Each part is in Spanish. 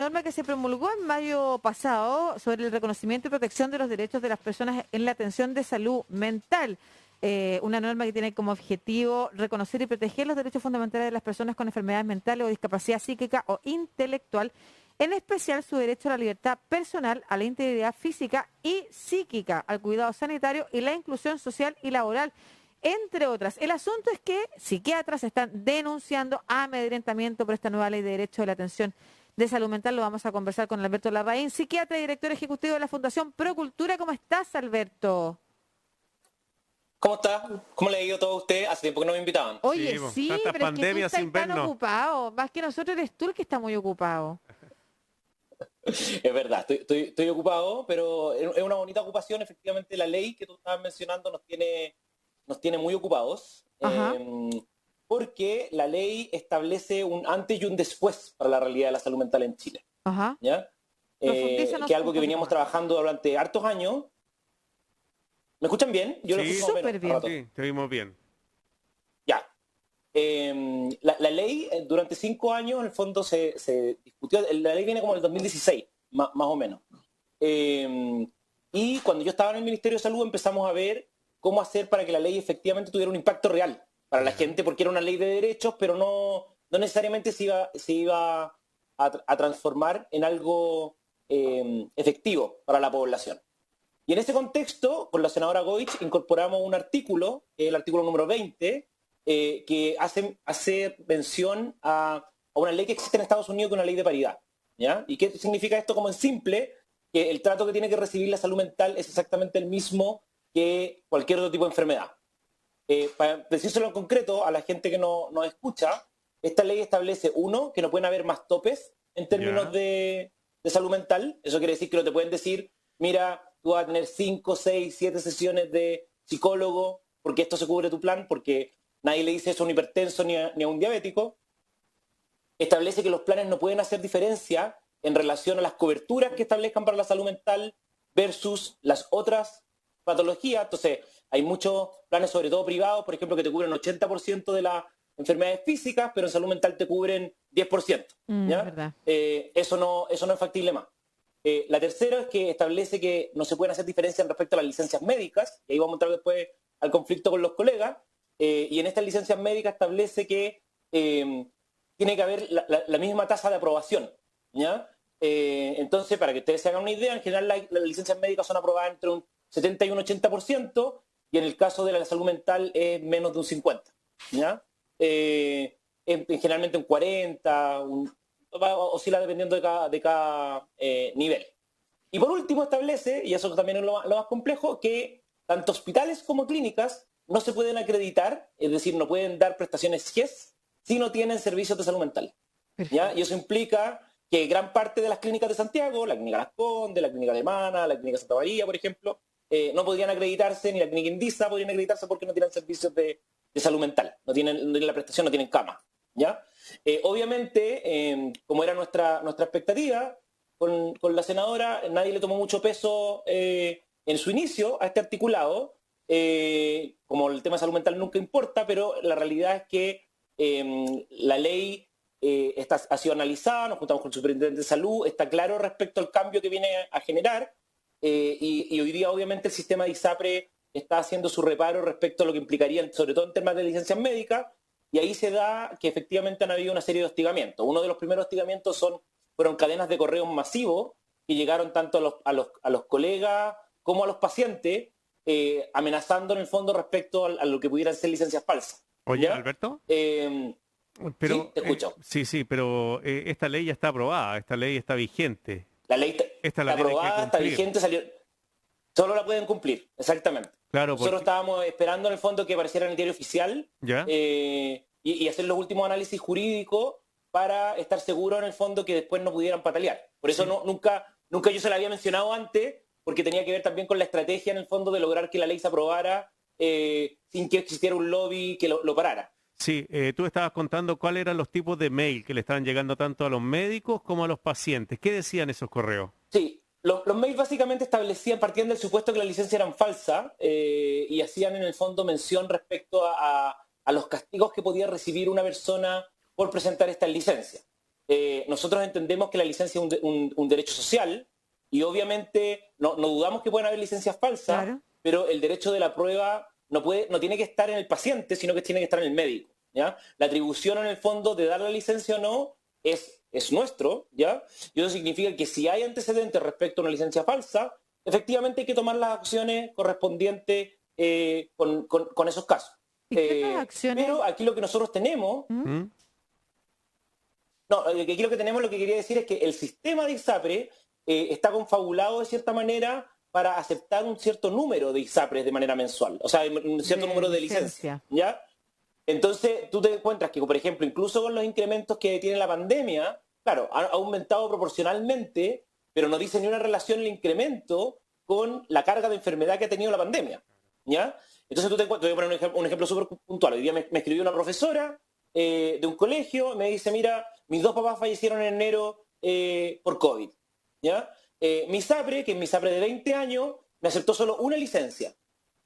norma que se promulgó en mayo pasado sobre el reconocimiento y protección de los derechos de las personas en la atención de salud mental. Una norma que tiene como objetivo reconocer y proteger los derechos fundamentales de las personas con enfermedades mentales o discapacidad psíquica o intelectual, en especial su derecho a la libertad personal, a la integridad física y psíquica, al cuidado sanitario y la inclusión social y laboral, entre otras. El asunto es que psiquiatras están denunciando amedrentamiento por esta nueva ley de derecho de la atención de salud mental. Lo vamos a conversar con Alberto Larraín, psiquiatra y director ejecutivo de la Fundación Procultura. ¿Cómo estás, Alberto? ¿Cómo está? ¿Cómo le ha ido todo a usted? Hace tiempo que no me invitaban. Oye, sí, tantas pero es que tú pandemias estás sin tan vernos. ocupado. Más que nosotros eres tú el que está muy ocupado. Es verdad, estoy ocupado, pero es una bonita ocupación. Efectivamente, la ley que tú estabas mencionando nos tiene muy ocupados, Ajá. porque la ley establece un antes y un después para la realidad de la salud mental en Chile. Ajá. ¿Ya? Profundízanos Que es algo un que poquito veníamos más. trabajando durante hartos años. ¿Me escuchan bien? Yo lo Sí, escucho más o menos, Súper bien. rato. Sí, te oímos bien. Ya. La ley durante 5 años en el fondo se discutió, la ley viene como en el 2016, más o menos. Y cuando yo estaba en el Ministerio de Salud empezamos a ver cómo hacer para que la ley efectivamente tuviera un impacto real para la gente, porque era una ley de derechos, pero no necesariamente se iba a transformar en algo efectivo para la población. Y en ese contexto, con la senadora Goich, incorporamos un artículo, el artículo número 20, que hace mención a una ley que existe en Estados Unidos, que es una ley de paridad. ¿Ya? ¿Y qué significa esto como en simple? Que el trato que tiene que recibir la salud mental es exactamente el mismo que cualquier otro tipo de enfermedad. Para decírselo en concreto a la gente que nos escucha, esta ley establece, uno, que no pueden haber más topes en términos de salud mental. Eso quiere decir que no te pueden decir, mira, tú vas a tener 5, 6, 7 sesiones de psicólogo, porque esto se cubre tu plan, porque nadie le dice eso a un hipertenso ni a un diabético. Establece que los planes no pueden hacer diferencia en relación a las coberturas que establezcan para la salud mental versus las otras patologías. Entonces, hay muchos planes, sobre todo privados, por ejemplo, que te cubren 80% de las enfermedades físicas, pero en salud mental te cubren 10%. ¿Ya? Verdad. Eso no es factible más. La tercera es que establece que no se pueden hacer diferencias en respecto a las licencias médicas, y ahí vamos a entrar después al conflicto con los colegas, y en estas licencias médicas establece que tiene que haber la misma tasa de aprobación. ¿Ya? Entonces, para que ustedes se hagan una idea, en general las licencias médicas son aprobadas entre un 70 y un 80%, y en el caso de la salud mental es menos de un 50%. ¿Ya? Generalmente un 40%, oscila dependiendo de cada nivel. Y por último establece, y eso también es lo más complejo, que tanto hospitales como clínicas no se pueden acreditar, es decir, no pueden dar prestaciones GES si no tienen servicios de salud mental. ¿Ya? Y eso implica que gran parte de las clínicas de Santiago, la Clínica Las Condes, la Clínica Alemana, la Clínica Santa María, por ejemplo, no podrían acreditarse, ni la Clínica Indisa podrían acreditarse porque no tienen servicios de salud mental, no tienen la prestación, no tienen cama. ¿Ya? Obviamente, como era nuestra expectativa, con la senadora, nadie le tomó mucho peso en su inicio a este articulado, como el tema de salud mental nunca importa, pero la realidad es que la ley ha sido analizada, nos juntamos con el superintendente de salud, está claro respecto al cambio que viene a generar, y hoy día obviamente el sistema de ISAPRE está haciendo su reparo respecto a lo que implicaría, sobre todo en temas de licencias médicas, y ahí se da que efectivamente han habido una serie de hostigamientos. Uno de los primeros hostigamientos fueron cadenas de correos masivos que llegaron tanto a los colegas como a los pacientes, amenazando en el fondo respecto a lo que pudieran ser licencias falsas. Oye, ¿Ya? Alberto, Sí, te escucho. sí, pero esta ley ya está aprobada, esta ley está vigente. La ley Esta la está tienen que aprobada, está cumplir. vigente, salió. Solo la pueden cumplir, exactamente. Claro, Nosotros estábamos esperando en el fondo que apareciera en el diario oficial ¿ya? Y hacer los últimos análisis jurídicos para estar seguros en el fondo que después no pudieran patalear. Por eso nunca yo se la había mencionado antes, porque tenía que ver también con la estrategia en el fondo de lograr que la ley se aprobara sin que existiera un lobby que lo parara. Sí, tú estabas contando cuáles eran los tipos de mail que le estaban llegando tanto a los médicos como a los pacientes. ¿Qué decían esos correos? Sí, los mails básicamente partían del supuesto que las licencias eran falsas y hacían en el fondo mención respecto a los castigos que podía recibir una persona por presentar estas licencias. nosotros entendemos que la licencia es un derecho social y obviamente no dudamos que puedan haber licencias falsas, Claro. pero el derecho de la prueba no tiene que estar en el paciente, sino que tiene que estar en el médico, ¿ya? La atribución en el fondo de dar la licencia o no es nuestro, ¿ya? Y eso significa que si hay antecedentes respecto a una licencia falsa, efectivamente hay que tomar las acciones correspondientes con esos casos. ¿Y qué otras acciones? Pero aquí lo que nosotros tenemos, ¿Mm? no, aquí lo que tenemos, lo que quería decir es que el sistema de ISAPRE está confabulado de cierta manera para aceptar un cierto número de ISAPRES de manera mensual, o sea, un cierto número de licencias, ¿ya? Entonces, tú te encuentras que, por ejemplo, incluso con los incrementos que tiene la pandemia, claro, ha aumentado proporcionalmente, pero no dice ni una relación el incremento con la carga de enfermedad que ha tenido la pandemia, ¿ya? Entonces, te voy a poner un ejemplo súper puntual. Hoy día me escribió una profesora de un colegio, me dice, mira, mis 2 papás fallecieron en enero por COVID, ¿ya? Mi ISAPRE, que es mi ISAPRE de 20 años, me aceptó solo una licencia.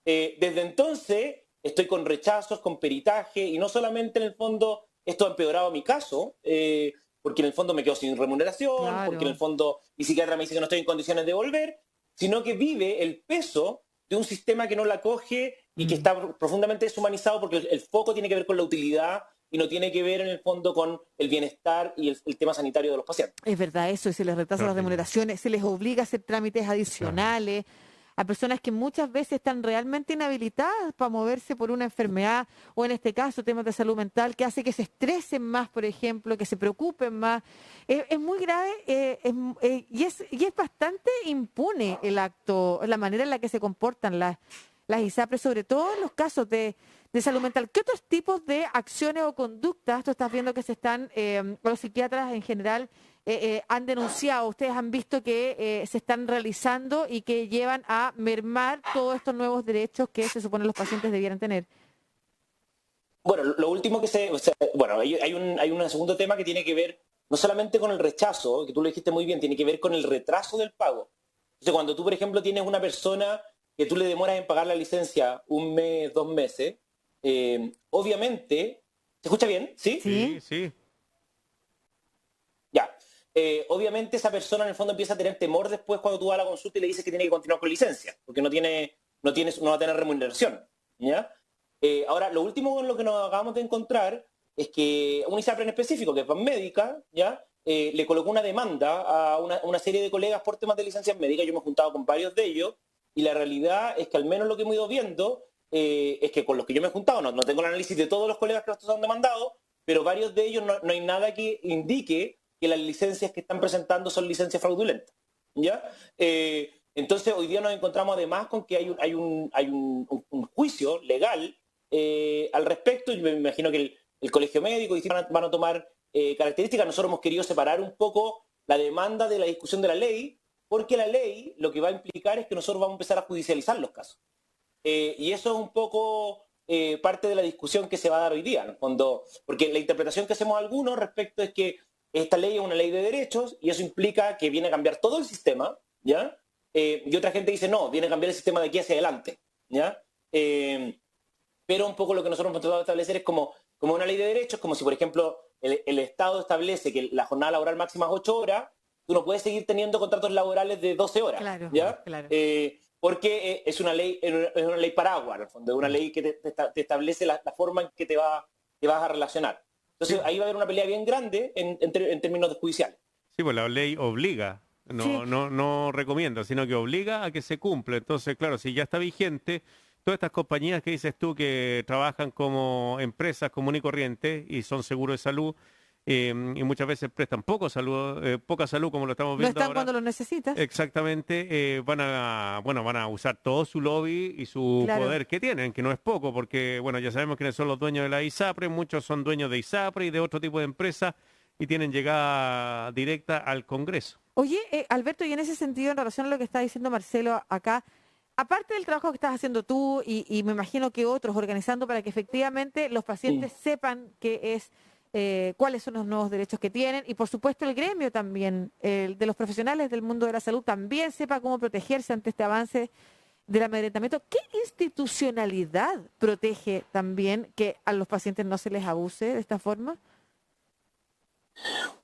Desde entonces estoy con rechazos, con peritaje, y no solamente en el fondo esto ha empeorado mi caso, porque en el fondo me quedo sin remuneración, Claro. porque en el fondo mi psiquiatra me dice que no estoy en condiciones de volver, sino que vive el peso de un sistema que no la coge y que está profundamente deshumanizado porque el foco tiene que ver con la utilidad y no tiene que ver en el fondo con el bienestar y el tema sanitario de los pacientes. Es verdad eso, y se les retrasan las Claro. remuneraciones, se les obliga a hacer trámites adicionales a personas que muchas veces están realmente inhabilitadas para moverse por una enfermedad o en este caso temas de salud mental que hace que se estresen más, por ejemplo, que se preocupen más. Es muy grave y es bastante impune el acto, la manera en la que se comportan las ISAPRES, sobre todo en los casos de salud mental. ¿Qué otros tipos de acciones o conductas tú estás viendo que se están, los psiquiatras en general, han denunciado? Ustedes han visto que se están realizando y que llevan a mermar todos estos nuevos derechos que se supone los pacientes debieran tener. Bueno, lo último bueno, hay un segundo tema que tiene que ver no solamente con el rechazo, que tú lo dijiste muy bien, tiene que ver con el retraso del pago. Entonces, cuando tú, por ejemplo, tienes una persona que tú le demoras en pagar la licencia 1 mes, 2 meses, obviamente, ¿se escucha bien? ¿Sí? Sí. Sí. Ya. Obviamente esa persona en el fondo empieza a tener temor después cuando tú vas a la consulta y le dices que tiene que continuar con licencia, porque no va a tener remuneración, ¿ya? Ahora, lo último con lo que nos acabamos de encontrar es que un ISAPRE en específico, que es Banmédica, ¿ya? Le colocó una demanda a una serie de colegas por temas de licencias médicas. Yo me he juntado con varios de ellos y la realidad es que al menos lo que hemos ido viendo es que con los que yo me he juntado, no tengo el análisis de todos los colegas que estos han demandado, pero varios de ellos no hay nada que indique que las licencias que están presentando son licencias fraudulentas, ¿ya? Entonces hoy día nos encontramos además con que hay un juicio legal al respecto, y me imagino que el colegio médico van a tomar características. Nosotros hemos querido separar un poco la demanda de la discusión de la ley, porque la ley lo que va a implicar es que nosotros vamos a empezar a judicializar los casos. Y eso es un poco parte de la discusión que se va a dar hoy día, en el fondo, porque la interpretación que hacemos algunos respecto es que esta ley es una ley de derechos y eso implica que viene a cambiar todo el sistema, ¿ya? Y otra gente dice, no, viene a cambiar el sistema de aquí hacia adelante, ¿ya? Pero un poco lo que nosotros hemos tratado de establecer es como una ley de derechos, como si, por ejemplo, el Estado establece que la jornada laboral máxima es 8 horas, tú no puedes seguir teniendo contratos laborales de 12 horas, Claro, ¿ya? claro. Porque es una ley paraguas, en el fondo, es una ley que te establece la forma en que te vas a relacionar. Entonces ahí va a haber una pelea bien grande en términos judiciales. Sí, pues la ley obliga, Sí. no recomienda, sino que obliga a que se cumpla. Entonces, claro, si ya está vigente, todas estas compañías que dices tú que trabajan como empresas común y corriente y son seguros de salud, y muchas veces prestan poca salud como lo estamos No viendo están ahora. cuando lo necesitas. Exactamente, van a usar todo su lobby y su Claro. poder que tienen, que no es poco, porque bueno, ya sabemos quiénes son los dueños de la ISAPRE, muchos son dueños de ISAPRE y de otro tipo de empresas y tienen llegada directa al Congreso. Oye, Alberto, y en ese sentido, en relación a lo que está diciendo Marcelo acá, aparte del trabajo que estás haciendo tú y me imagino que otros organizando para que efectivamente los pacientes sepan cuáles son los nuevos derechos que tienen y por supuesto el gremio también, el de los profesionales del mundo de la salud también sepa cómo protegerse ante este avance del amedrentamiento. ¿Qué institucionalidad protege también que a los pacientes no se les abuse de esta forma?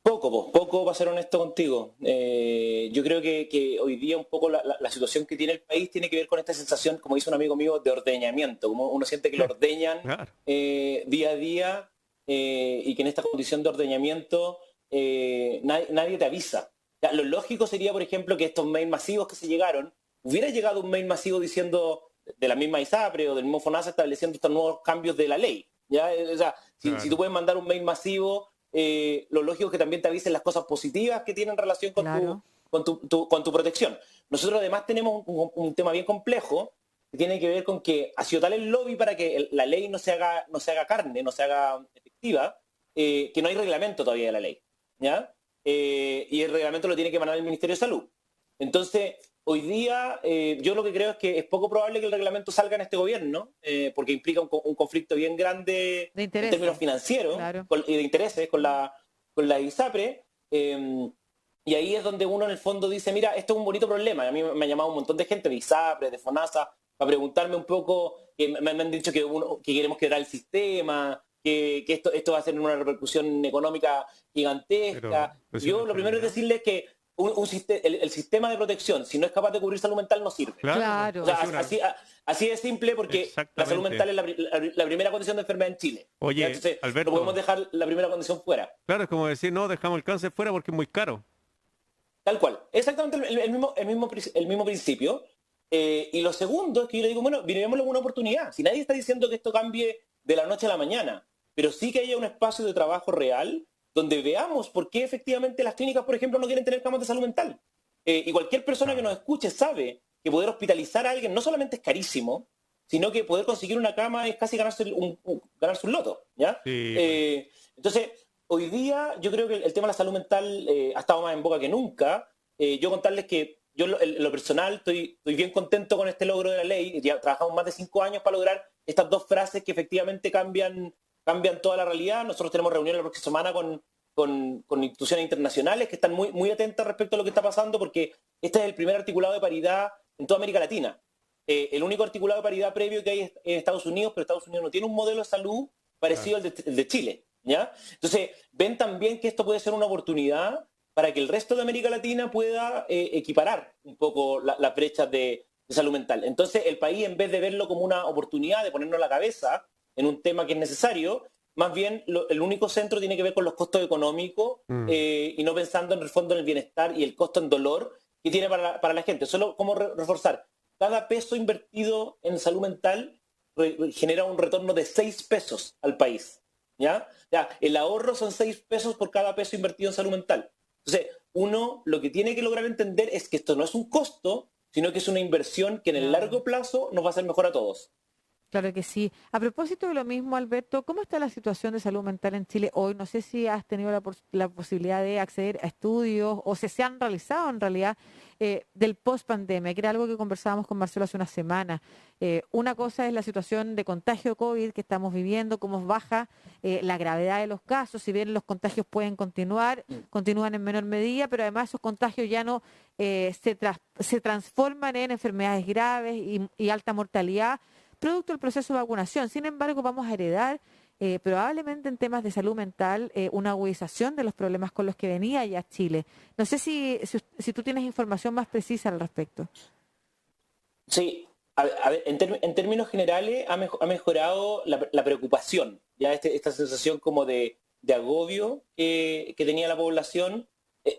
Poco, para ser honesto contigo. Yo creo que hoy día un poco la situación que tiene el país tiene que ver con esta sensación, como dice un amigo mío, de ordeñamiento, como uno siente que lo ordeñan Claro. día a día, y que en esta condición de ordeñamiento nadie te avisa. Ya, lo lógico sería, por ejemplo, que estos mails masivos que se llegaron, hubiera llegado un mail masivo diciendo de la misma ISAPRE o del mismo FONASA estableciendo estos nuevos cambios de la ley. ¿Ya? O sea, Claro. si tú puedes mandar un mail masivo, lo lógico es que también te avisen las cosas positivas que tienen relación con, Claro. con tu protección. Nosotros además tenemos un tema bien complejo que tiene que ver con que ha sido tal el lobby para que la ley no se haga carne, no se haga efectiva, que no hay reglamento todavía de la ley. ¿Ya? Y el reglamento lo tiene que emanar el Ministerio de Salud. Entonces, hoy día yo lo que creo es que es poco probable que el reglamento salga en este gobierno, porque implica un conflicto bien grande De en interés. términos financieros Claro. y de intereses con la ISAPRE. Y ahí es donde uno en el fondo dice, mira, esto es un bonito problema. A mí me ha llamado un montón de gente de ISAPRE, de FONASA, para preguntarme un poco, que me han dicho que queremos quebrar el sistema, que esto va a tener una repercusión económica gigantesca. Pero si Yo una lo primero es enfermedad. decirles que el sistema de protección, si no es capaz de cubrir salud mental, no sirve. Claro. O sea, Pues así de simple, porque la salud Exactamente. mental es la primera condición de enfermedad en Chile. Oye, ¿Ya? Entonces, Alberto. no podemos dejar la primera condición fuera. Claro, es como decir, no, dejamos el cáncer fuera porque es muy caro. Tal cual. Exactamente el mismo principio. Y lo segundo es que yo le digo, bueno, miremoslo como una oportunidad. Si nadie está diciendo que esto cambie de la noche a la mañana, pero sí que haya un espacio de trabajo real donde veamos por qué efectivamente las clínicas, por ejemplo, no quieren tener camas de salud mental. Y cualquier persona que nos escuche sabe que poder hospitalizar a alguien no solamente es carísimo, sino que poder conseguir una cama es casi ganarse un loto. ¿Ya? Sí, Entonces, hoy día yo creo que el tema de la salud mental ha estado más en boca que nunca. Yo contarles que yo en lo personal estoy bien contento con este logro de la ley. Ya trabajamos más de 5 años para lograr estas dos frases que efectivamente cambian toda la realidad. Nosotros tenemos reuniones la próxima semana con instituciones internacionales que están muy atentas respecto a lo que está pasando, porque este es el primer articulado de paridad en toda América Latina. El único articulado de paridad previo que hay es en Estados Unidos, pero Estados Unidos no tiene un modelo de salud parecido al de Chile. ¿Ya? Entonces, ven también que esto puede ser una oportunidad para que el resto de América Latina pueda equiparar un poco las brechas de salud mental. Entonces, el país, en vez de verlo como una oportunidad de ponernos la cabeza en un tema que es necesario, más bien el único centro tiene que ver con los costos económicos, y no pensando en el fondo en el bienestar y el costo en dolor que tiene para la gente. Solo como reforzar, cada peso invertido en salud mental genera un retorno de 6 pesos al país. ¿Ya? Ya, el ahorro son 6 pesos por cada peso invertido en salud mental. Entonces, uno lo que tiene que lograr entender es que esto no es un costo, sino que es una inversión que en el largo plazo nos va a hacer mejor a todos. Claro que sí. A propósito de lo mismo, Alberto, ¿cómo está la situación de salud mental en Chile hoy? No sé si has tenido la posibilidad de acceder a estudios o si se han realizado en realidad del post-pandemia, que era algo que conversábamos con Marcelo hace una semana. Una cosa es la situación de contagio de COVID que estamos viviendo, cómo baja la gravedad de los casos, si bien los contagios pueden continuar, continúan en menor medida, pero además esos contagios ya no se transforman en enfermedades graves y alta mortalidad producto del proceso de vacunación. Sin embargo, vamos a heredar probablemente en temas de salud mental una agudización de los problemas con los que venía ya Chile. No sé si tú tienes información más precisa al respecto. Sí, a ver, en términos generales ha mejorado la preocupación, ya esta sensación como de agobio que tenía la población.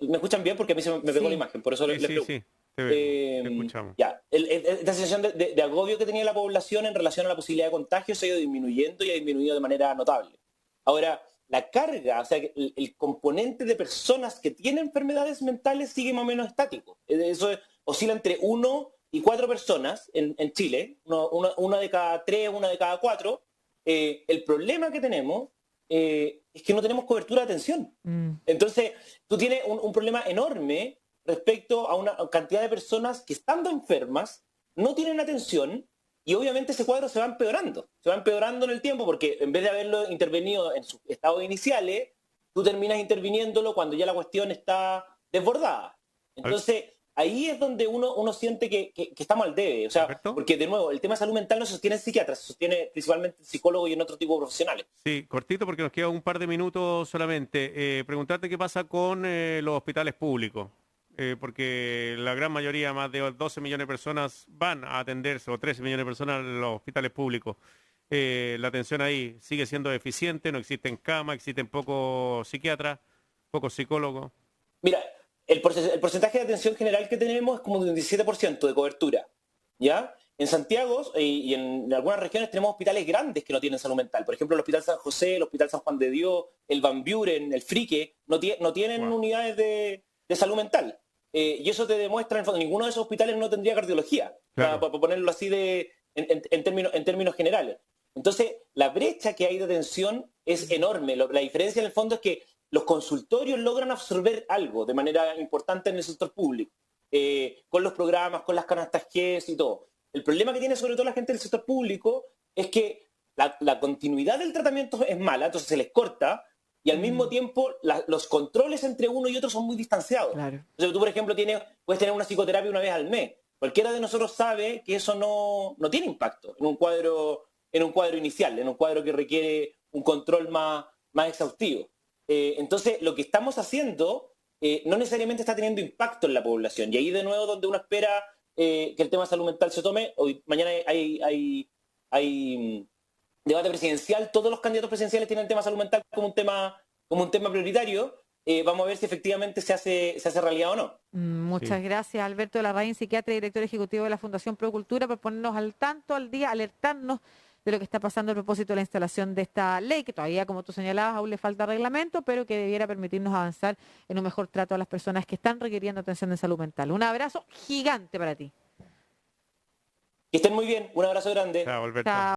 ¿Me escuchan bien? Porque a mí se me pegó la Sí. imagen, por eso les pregunto. sí, te vemos, te escuchamos. Ya, esta sensación de agobio que tenía la población en relación a la posibilidad de contagio se ha ido disminuyendo y ha disminuido de manera notable. Ahora, la carga, o sea, el componente de personas que tienen enfermedades mentales sigue más o menos estático. Eso oscila entre 1 y 4 personas en Chile, una de cada 3, una de cada 4. El problema que tenemos es que no tenemos cobertura de atención. Entonces, tú tienes un problema enorme respecto a una cantidad de personas que, estando enfermas, no tienen atención, y obviamente ese cuadro se va empeorando en el tiempo, porque en vez de haberlo intervenido en sus estados iniciales, tú terminas interviniéndolo cuando ya la cuestión está desbordada. Entonces, ahí es donde uno siente que estamos al debe. O sea, ¿Alberto? porque de nuevo, el tema de salud mental no se sostiene en psiquiatras, se sostiene principalmente en psicólogos y en otro tipo de profesionales. Sí, cortito porque nos queda un par de minutos solamente. Preguntarte qué pasa con los hospitales públicos, porque la gran mayoría, más de 12 millones de personas, van a atenderse, o 13 millones de personas en los hospitales públicos. La atención ahí sigue siendo deficiente, no existen camas, existen pocos psiquiatras, pocos psicólogos. Mira, el porcentaje de atención general que tenemos es como de un 17% de cobertura, ¿ya? En Santiago y en algunas regiones tenemos hospitales grandes que no tienen salud mental. Por ejemplo, el Hospital San José, el Hospital San Juan de Dios, el Van Buren, el Frique, no tienen Wow. unidades de salud mental. Y eso te demuestra, en el fondo, ninguno de esos hospitales no tendría cardiología, Claro. para ponerlo así en términos generales. Entonces, la brecha que hay de atención es enorme. La diferencia en el fondo es que los consultorios logran absorber algo de manera importante en el sector público, con los programas, con las canastas GES y todo. El problema que tiene sobre todo la gente del sector público es que la continuidad del tratamiento es mala, entonces se les corta, y al mismo tiempo los controles entre uno y otro son muy distanciados. Claro. Entonces tú, por ejemplo, puedes tener una psicoterapia una vez al mes. Cualquiera de nosotros sabe que eso no tiene impacto en un cuadro inicial, en un cuadro que requiere un control más exhaustivo. Entonces, lo que estamos haciendo no necesariamente está teniendo impacto en la población. Y ahí de nuevo donde uno espera que el tema de salud mental se tome. Mañana hay debate presidencial, todos los candidatos presidenciales tienen el tema de salud mental como un tema prioritario. Vamos a ver si efectivamente se hace realidad o no. Muchas gracias, Alberto Larraín, psiquiatra y director ejecutivo de la Fundación Procultura, por ponernos al tanto, al día, alertarnos de lo que está pasando a propósito de la instalación de esta ley, que todavía, como tú señalabas, aún le falta reglamento, pero que debiera permitirnos avanzar en un mejor trato a las personas que están requiriendo atención de salud mental. Un abrazo gigante para ti. Que estén muy bien. Un abrazo grande. Chao, Alberto. Chao.